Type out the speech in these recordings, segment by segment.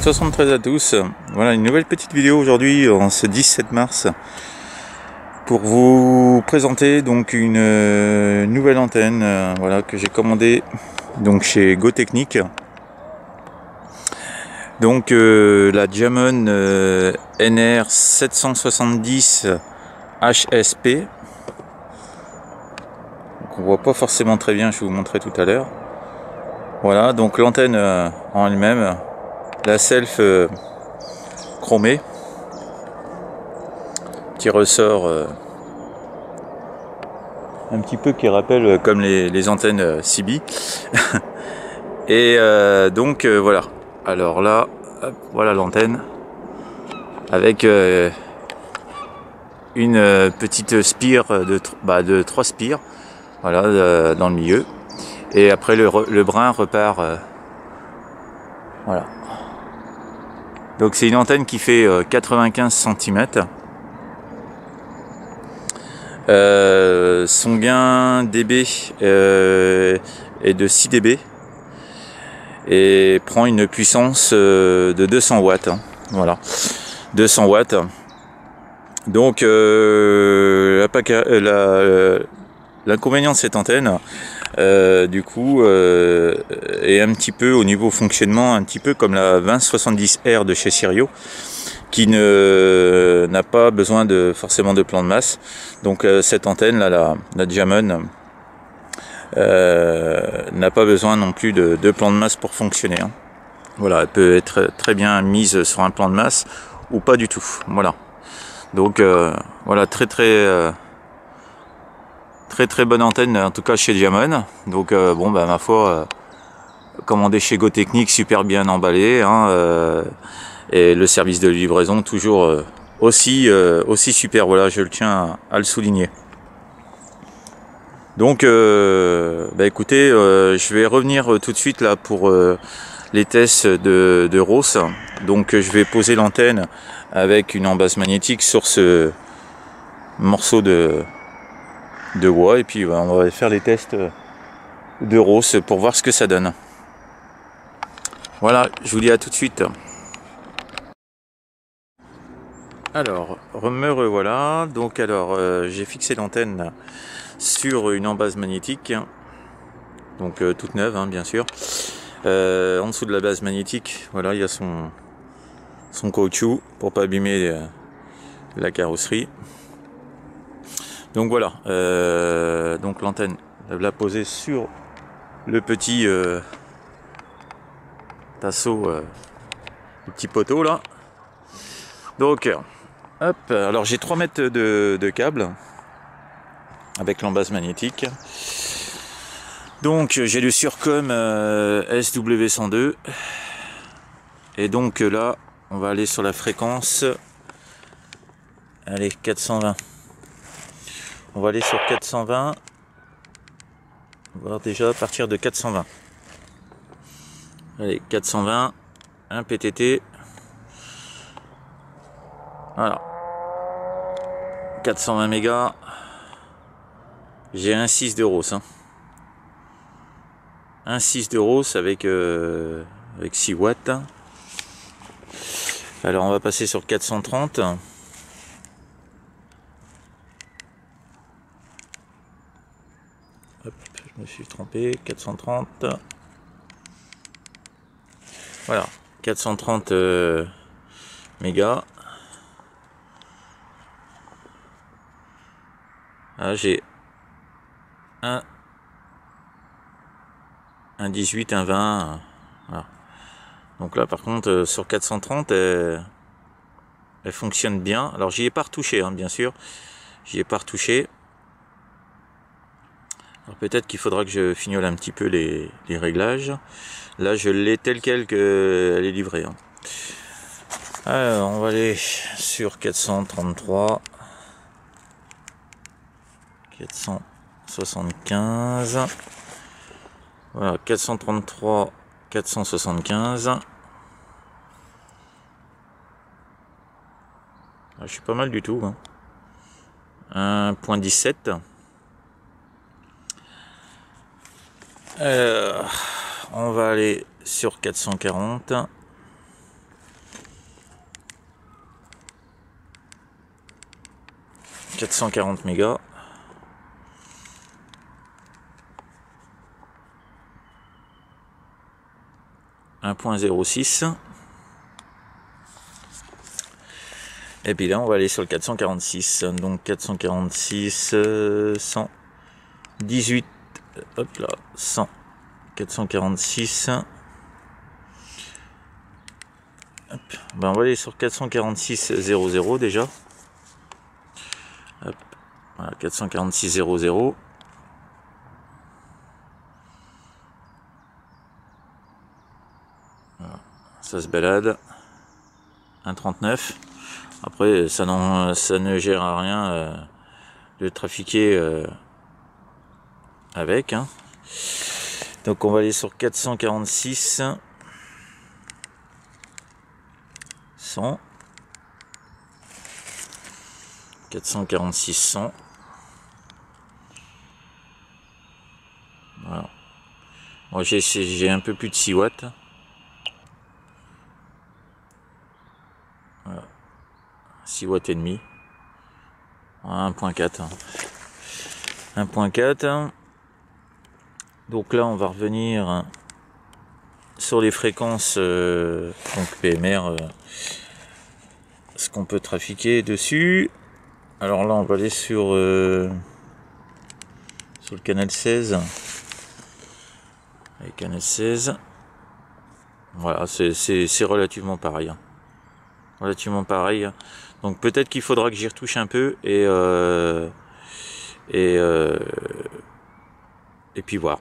73 à tous. Voilà une nouvelle petite vidéo aujourd'hui en ce 17 mars pour vous présenter donc une nouvelle antenne voilà, que j'ai commandée donc chez GoTechnique. Donc la Jamon NR 770 HSP. Donc, on voit pas forcément très bien, je vais vous montrer tout à l'heure. Voilà, donc l'antenne en elle-même, la self chromée, petit ressort un petit peu qui rappelle comme les antennes CB. Et donc voilà, alors là hop, voilà l'antenne avec une petite spire de 3 spires, voilà, dans le milieu, et après le brin repart voilà. Donc c'est une antenne qui fait 95 cm. Son gain dB est de 6 dB et prend une puissance de 200 watts. Voilà, 200 watts. Donc l'inconvénient de cette antenne, du coup, est un petit peu au niveau fonctionnement, un petit peu comme la 2070R de chez Sirio, qui n'a pas besoin forcément de plan de masse. Donc cette antenne là, la Jamon, n'a pas besoin non plus de plan de masse pour fonctionner. Voilà, elle peut être très bien mise sur un plan de masse ou pas du tout. Voilà. Donc voilà, très bonne antenne, en tout cas chez Jamon. Donc bon, bah ma foi, commandé chez GoTechnique, super bien emballé, et le service de livraison toujours aussi super. Voilà, je le tiens à le souligner. Donc bah écoutez, je vais revenir tout de suite là pour les tests de ROS. Donc je vais poser l'antenne avec une embase magnétique sur ce morceau de bois, et puis on va faire les tests de ROS pour voir ce que ça donne. Voilà, je vous dis à tout de suite. Alors, me revoilà. Donc alors, j'ai fixé l'antenne sur une embase magnétique, donc toute neuve, bien sûr. En dessous de la base magnétique, voilà, il y a son caoutchouc pour pas abîmer la carrosserie. Donc voilà, donc l'antenne, je vais la poser sur le petit tasseau, le petit poteau là. Donc hop, alors j'ai 3 mètres de câble avec l'embase magnétique. Donc j'ai le Surcom SW102, et donc là on va aller sur la fréquence, allez, 420. On va aller sur 420, on va voir déjà à partir de 420. Allez, 420, un PTT. Voilà, 420 mégas. J'ai un 6 de ROS, un 6 de ROS avec 6 watts. Alors on va passer sur 430. Hop, je me suis trompé, 430. Voilà, 430 mégas. Ah, j'ai un 18, un 20. Voilà. Donc là par contre sur 430 elle fonctionne bien. Alors j'y ai pas retouché, bien sûr, j'y ai pas retouché. Alors peut-être qu'il faudra que je fignole un petit peu les réglages. Là je l'ai tel quel qu'elle est livrée. Alors on va aller sur 433, 475. Voilà, 433, 475. Je suis pas mal du tout. 1.17. On va aller sur 440. 440 mégas. « 1.06 ». Et puis là, on va aller sur le 446. Donc 446, 118, hop là, 100, 446. Hop. Ben, on va aller sur 446.00 déjà. Hop. Voilà, 446.00. Voilà. Ça se balade. 1.39. Après, ça ne gère à rien de trafiquer avec. Hein. Donc on va aller sur 446. 100. 446 100. Voilà. Moi j'ai un peu plus de 6 watts. Voilà. 6 watts et demi. 1.4. 1.4. Donc là on va revenir sur les fréquences donc PMR, ce qu'on peut trafiquer dessus. Alors là on va aller sur le canal 16. Avec canal 16. Voilà, c'est relativement pareil. Hein. Relativement pareil. Donc peut-être qu'il faudra que j'y retouche un peu et puis voir.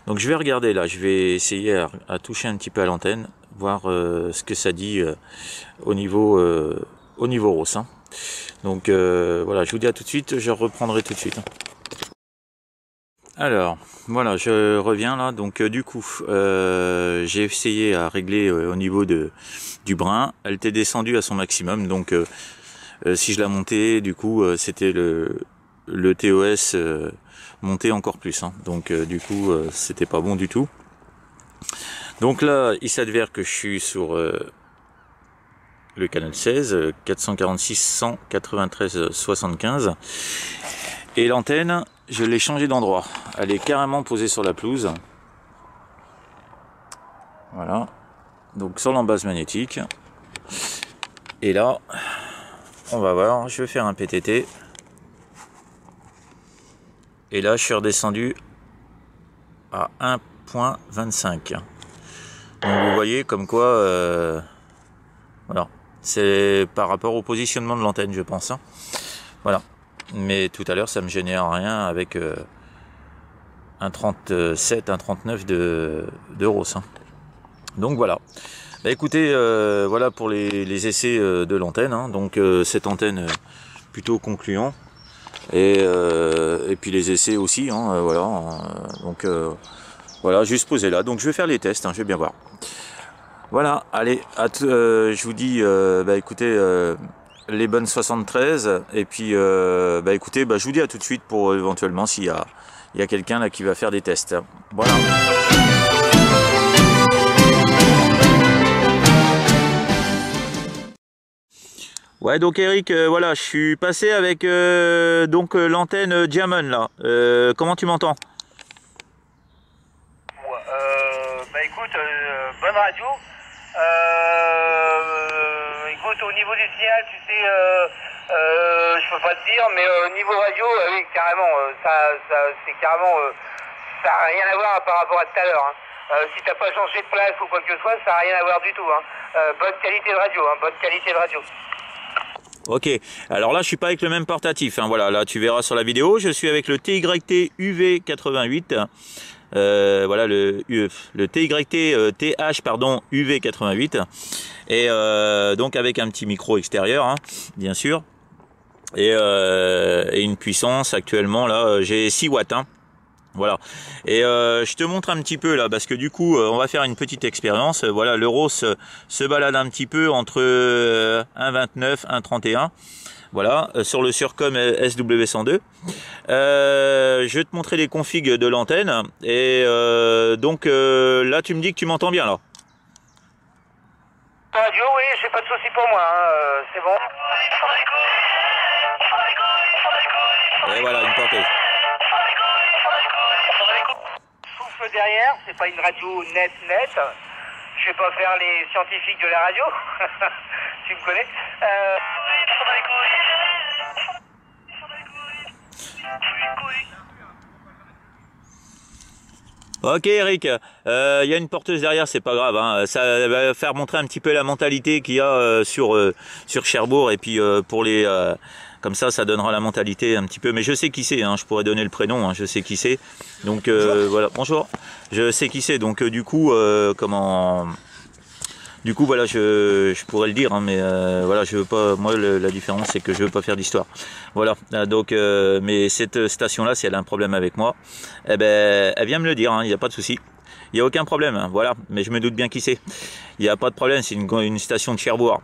Donc je vais regarder là, je vais essayer à toucher un petit peu à l'antenne, voir ce que ça dit au niveau ROS. Hein. Donc voilà, je vous dis à tout de suite, je reprendrai tout de suite. Alors voilà, je reviens là. Donc du coup, j'ai essayé à régler au niveau du brin. Elle était descendue à son maximum. Donc si je la montais, du coup, c'était le TOS monté encore plus. Hein. Donc du coup, c'était pas bon du tout. Donc là, il s'avère que je suis sur le canal 16, 446 193 75. Et l'antenne, je l'ai changé d'endroit. Elle est carrément posée sur la pelouse. Voilà. Donc sur l'embase magnétique. Et là, on va voir, je vais faire un PTT. Et là, je suis redescendu à 1.25. Donc vous voyez comme quoi, voilà, c'est par rapport au positionnement de l'antenne, je pense. Hein. Voilà. Mais tout à l'heure, ça me gênait rien avec un 37, un 39 de ROS. Hein. Donc voilà. Bah, écoutez, voilà pour les essais de l'antenne. Hein. Donc cette antenne plutôt concluant. Et puis les essais aussi. Hein, voilà. Donc voilà, juste posé là. Donc je vais faire les tests. Hein, je vais bien voir. Voilà. Allez, je vous dis, bah écoutez. Les bonnes 73 et puis bah écoutez, bah je vous dis à tout de suite pour éventuellement s'il y a quelqu'un là qui va faire des tests. Voilà. Ouais, donc Eric, voilà, je suis passé avec donc l'antenne Diamond là. Comment tu m'entends? Bah écoute, bonne radio. Écoute, au niveau du signal, tu sais, je peux pas te dire, mais au niveau radio, oui, carrément, c'est carrément, ça n'a rien à voir par rapport à tout à l'heure. Hein. Si t'as pas changé de place ou quoi que ce soit, ça n'a rien à voir du tout. Hein. Bonne qualité de radio, hein, bonne qualité de radio. Ok, alors là je suis pas avec le même portatif, hein. Voilà, là tu verras sur la vidéo, je suis avec le TYT UV88. Voilà le TYT TH pardon UV88 et donc avec un petit micro extérieur hein, bien sûr et une puissance actuellement là j'ai 6 watts hein. Voilà et je te montre un petit peu là parce que du coup on va faire une petite expérience. Voilà, le ROS se balade un petit peu entre 1.29 1.31. Voilà, sur le Surcom SW102. Je vais te montrer les configs de l'antenne. Et donc là, tu me dis que tu m'entends bien là. Radio, oui, c'est pas de souci pour moi, hein, c'est bon. Et voilà, une porteuse. Souffle derrière, c'est pas une radio net. Je vais pas faire les scientifiques de la radio. Tu me connais. Ok Eric, y a une porteuse derrière, c'est pas grave, hein. Ça va faire montrer un petit peu la mentalité qu'il y a sur Cherbourg, et puis pour les comme ça donnera la mentalité un petit peu. Mais je sais qui c'est, hein, je pourrais donner le prénom, hein, je sais qui c'est. Donc voilà, bonjour. Je sais qui c'est, donc du coup Du coup, voilà, je pourrais le dire, hein, mais voilà, je veux pas. Moi, la différence, c'est que je veux pas faire d'histoire. Voilà. Donc, mais cette station-là, si elle a un problème avec moi, eh ben, elle vient me le dire. Il n'y a pas de souci. Il n'y a aucun problème. Hein, voilà. Mais je me doute bien qui c'est. Il n'y a pas de problème. C'est une station de Cherbourg.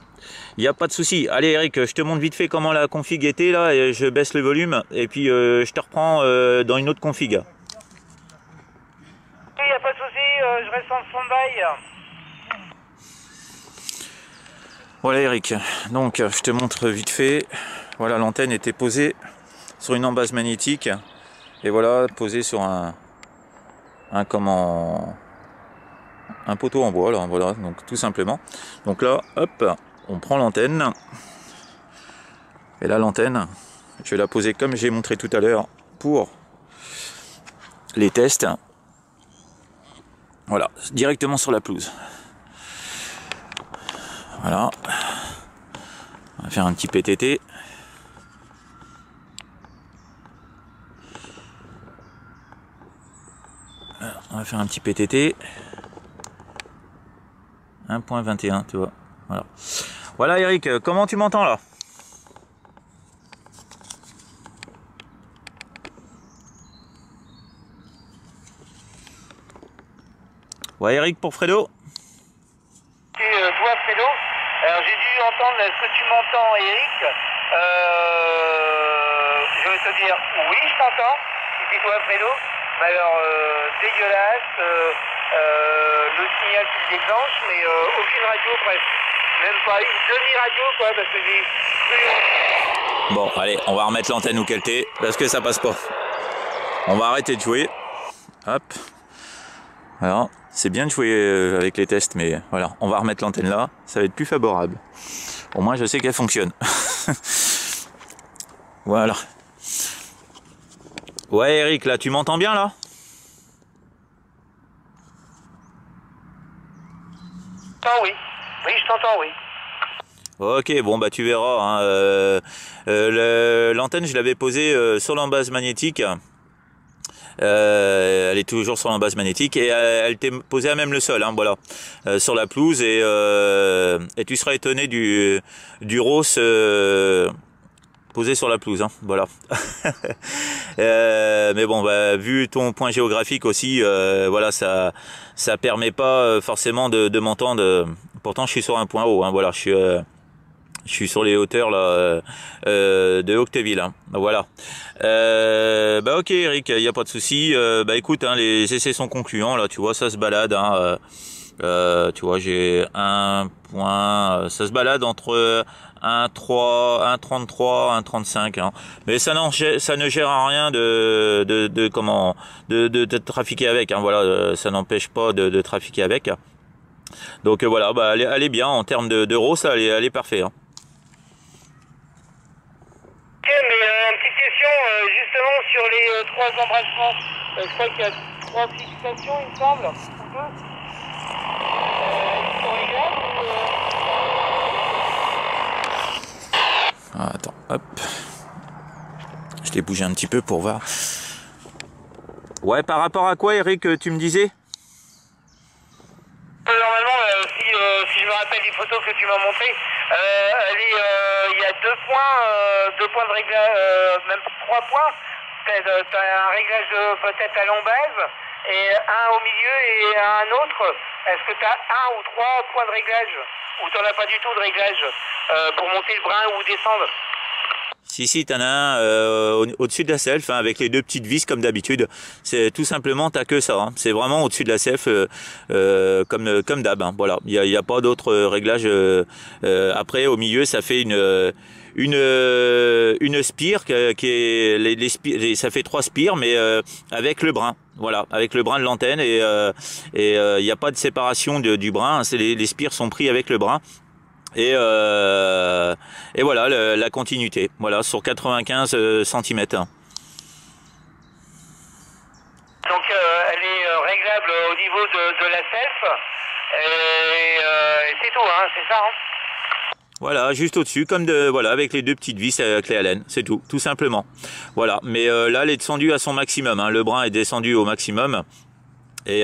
Il n'y a pas de souci. Allez, Eric, je te montre vite fait comment la config était là, et je baisse le volume, et puis je te reprends dans une autre config. Il n'y a pas de souci. Je reste en stand-by. Voilà Eric, donc je te montre vite fait, voilà, l'antenne était posée sur une embase magnétique, et voilà, posée sur un poteau en bois, là, voilà, donc tout simplement. Donc là, hop, on prend l'antenne, et là l'antenne, je vais la poser comme j'ai montré tout à l'heure pour les tests, voilà, directement sur la pelouse. Voilà, on va faire un petit PTT. Alors, on va faire un petit PTT. 1.21, tu vois. Voilà. Voilà Eric, comment tu m'entends là? Ouais Eric pour Fredo. Toi Fredo, alors j'ai dû entendre ce que tu m'entends Eric, je vais te dire oui je t'entends, si c'est toi Fredo, mais alors dégueulasse, le signal qui se déclenche, mais aucune radio presque, même pas une demi-radio quoi, parce que j'ai cru... Bon allez, on va remettre l'antenne où qu'elle était, parce que ça passe pas. On va arrêter de jouer, hop, alors... C'est bien de jouer avec les tests, mais voilà, on va remettre l'antenne là, ça va être plus favorable. Au moins, je sais qu'elle fonctionne. Voilà. Ouais, Eric, là, tu m'entends bien, là? Oui, oui, je t'entends, oui. Ok, bon, bah tu verras. Hein, l'antenne, je l'avais posée sur l'embase magnétique. Elle est toujours sur l'embase magnétique et elle était posée à même le sol, hein, voilà, sur la pelouse, et tu seras étonné du rose posé sur la pelouse, hein, voilà. Mais bon, bah, vu ton point géographique aussi, voilà, ça permet pas forcément de m'entendre. Pourtant, je suis sur un point haut, hein, voilà, je suis sur les hauteurs là de Octeville, hein. Voilà. Bah ok Eric, il y a pas de souci. Bah écoute, hein, les essais sont concluants là, tu vois, ça se balade. Hein, tu vois, j'ai un point, ça se balade entre 1,3, 1,33, 1,35. Hein. Mais ça ne gère à rien de trafiquer avec. Hein, voilà, ça n'empêche pas de trafiquer avec. Donc voilà, bah elle est bien en termes d'euros, ça, elle est parfait. Hein. Ok, mais une petite question, justement sur les 3 embrassements, je crois qu'il y a 3 fixations, il me semble, ou 2. Ils sont réglables ou... Ah, attends, hop. Je l'ai bougé un petit peu pour voir. Ouais, par rapport à quoi, Eric, tu me disais? Normalement, si je me rappelle les photos que tu m'as montrées, il y a 2 points de réglage, même 3 points. T'as un réglage peut-être à l'embase, et un au milieu et un autre. Est-ce que tu as 1 ou 3 points de réglage, ou tu n'en as pas du tout de réglage pour monter le brin ou descendre? Si, t'en as un au-dessus de la self, hein, avec les deux petites vis comme d'habitude. C'est tout simplement, t'as que ça. Hein. C'est vraiment au-dessus de la self, comme d'hab. Hein. Voilà, il y a pas d'autre réglage. Après, au milieu, ça fait une spire qui est ça fait 3 spires, mais avec le brin. Voilà, avec le brin de l'antenne et il n'y a pas de séparation du brin. Hein. Les spires sont pris avec le brin. Et voilà la continuité, voilà, sur 95 cm. Donc elle est réglable au niveau de la self et c'est tout, hein, c'est ça, hein. Voilà, juste au-dessus, voilà, avec les deux petites vis clé Allen, c'est tout simplement. Voilà, mais là elle est descendue à son maximum, hein. Le brin est descendu au maximum et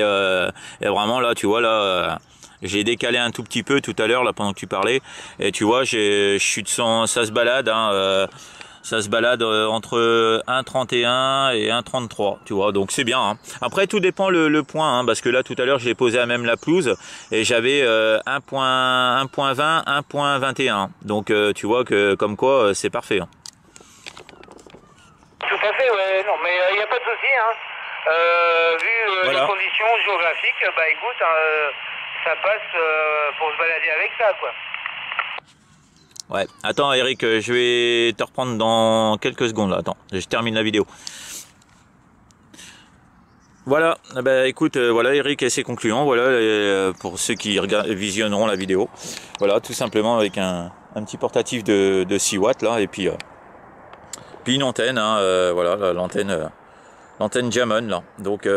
vraiment là, tu vois là. J'ai décalé un tout petit peu tout à l'heure là pendant que tu parlais et tu vois je suis de son, ça se balade hein, ça se balade entre 1,31 et 1,33, tu vois, donc c'est bien. Hein. Après tout dépend le point, hein, parce que là tout à l'heure j'ai posé à même la pelouse et j'avais 1,20, 1,21, donc tu vois que comme quoi c'est parfait. Hein. Tout à fait, ouais, non, mais il n'y a pas de souci, hein. Vu Voilà. les conditions géographiques, bah écoute. Ça passe pour se balader avec ça, quoi. Ouais, attends Eric, je vais te reprendre dans quelques secondes là, attends, je termine la vidéo. Voilà, bah écoute, voilà Eric et ses concluants, voilà, pour ceux qui visionneront la vidéo. Voilà, tout simplement avec un petit portatif de 6 watts là, et puis une antenne, hein, voilà, l'antenne Jamon là, donc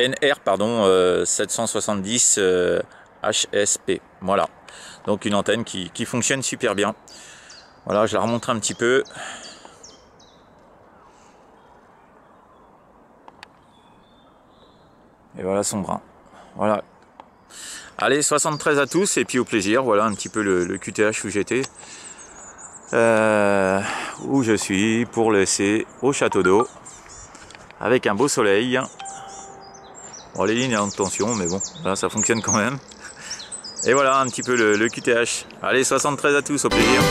NR pardon 770 HSP, voilà, donc une antenne qui fonctionne super bien. Voilà, je la remonte un petit peu. Et voilà son brin. Voilà. Allez, 73 à tous et puis au plaisir. Voilà un petit peu le QTH où j'étais. Où je suis pour laisser au château d'eau. Avec un beau soleil. Bon, les lignes en tension, mais bon, là ça fonctionne quand même. Et voilà un petit peu le QTH. Allez, 73 à tous, au plaisir.